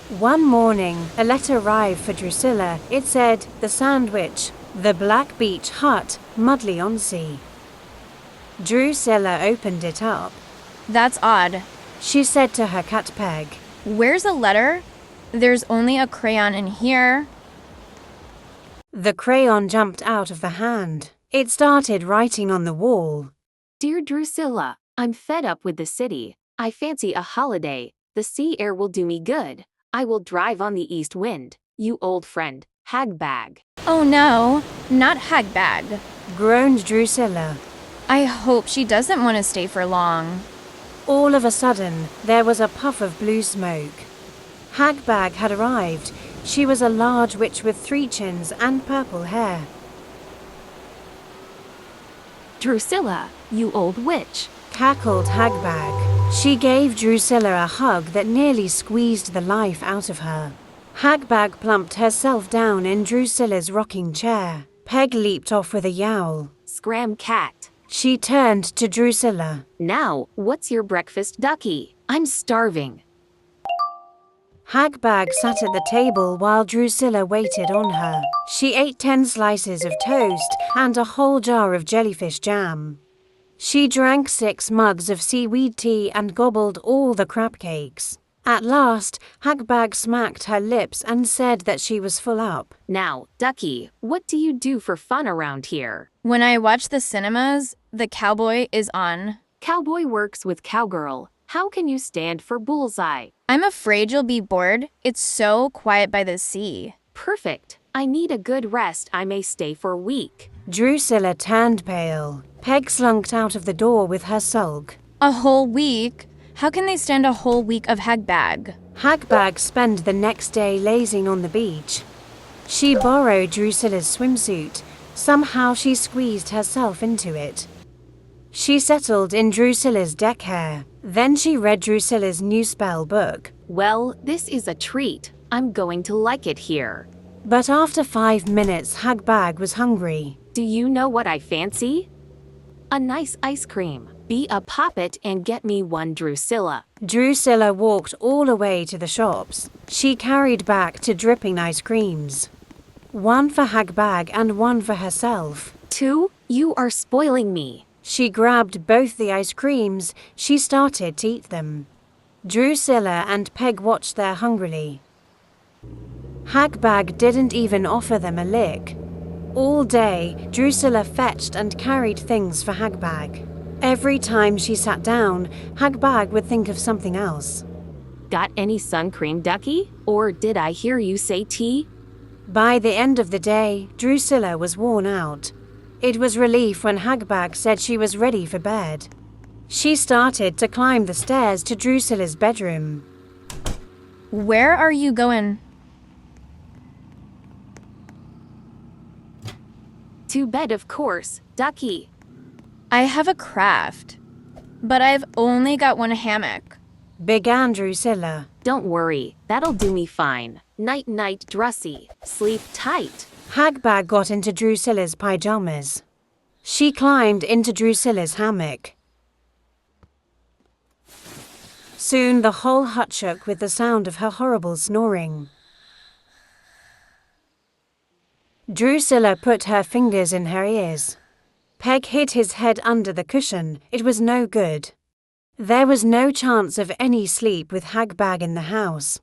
One morning, a letter arrived for Drusilla. It said, "The Sandwich, the Black Beach Hut, Mudley-on-Sea." Drusilla opened it up. That's odd. She said to her cat Peg, Where's a letter? There's only a crayon in here. The crayon jumped out of the hand. It started writing on the wall. Dear Drusilla, I'm fed up with the city. I fancy a holiday. The sea air will do me good. I will drive on the east wind. You old friend, Hagbag. Oh no, not Hagbag. Groaned Drusilla. I hope she doesn't want to stay for long. All of a sudden, there was a puff of blue smoke. Hagbag had arrived. She was a large witch with 3 chins and purple hair. Drusilla, you old witch, Cackled Hagbag. She gave Drusilla a hug that nearly squeezed the life out of her. Hagbag plumped herself down in Drusilla's rocking chair. Peg leaped off with a yowl. Scram cat. She turned to Drusilla. Now, what's your breakfast, ducky? I'm starving. Hagbag sat at the table while Drusilla waited on her. She ate 10 slices of toast and a whole jar of jellyfish jam. She drank 6 mugs of seaweed tea and gobbled all the crab cakes. At last, Hagbag smacked her lips and said that she was full up. Now, ducky, what do you do for fun around here? When I watch the cinemas, the cowboy is on. Cowboy works with cowgirl. How can you stand for bullseye? I'm afraid you'll be bored. It's so quiet by the sea. Perfect. I need a good rest. I may stay for a week. Drusilla turned pale. Peg slunk out of the door with her sulk. A whole week? How can they stand a whole week of Hagbag? Hagbag spent the next day lazing on the beach. She borrowed Drusilla's swimsuit. Somehow she squeezed herself into it. She settled in Drusilla's deck hair. Then she read Drusilla's new spell book. Well, this is a treat. I'm going to like it here. But after 5 minutes, Hagbag was hungry. Do you know what I fancy? A nice ice cream. Be a poppet and get me one, Drusilla. Drusilla walked all the way to the shops. She carried back 2 dripping ice creams. 1 for Hagbag and 1 for herself. 2? You are spoiling me. She grabbed both the ice creams. She started to eat them. Drusilla and Peg watched there hungrily. Hagbag didn't even offer them a lick. All day, Drusilla fetched and carried things for Hagbag. Every time she sat down, Hagbag would think of something else. Got any sun cream, ducky? Or did I hear you say tea? By the end of the day, Drusilla was worn out. It was relief when Hagbag said she was ready for bed. She started to climb the stairs to Drusilla's bedroom. Where are you going? To bed, of course, ducky. I have a craft, but I've only got 1 hammock. Began Drusilla. Don't worry, that'll do me fine. Night-night, Drussy. Sleep tight. Hagbag got into Drusilla's pyjamas. She climbed into Drusilla's hammock. Soon the whole hut shook with the sound of her horrible snoring. Drusilla put her fingers in her ears. Peg hid his head under the cushion. It was no good. There was no chance of any sleep with Hagbag in the house.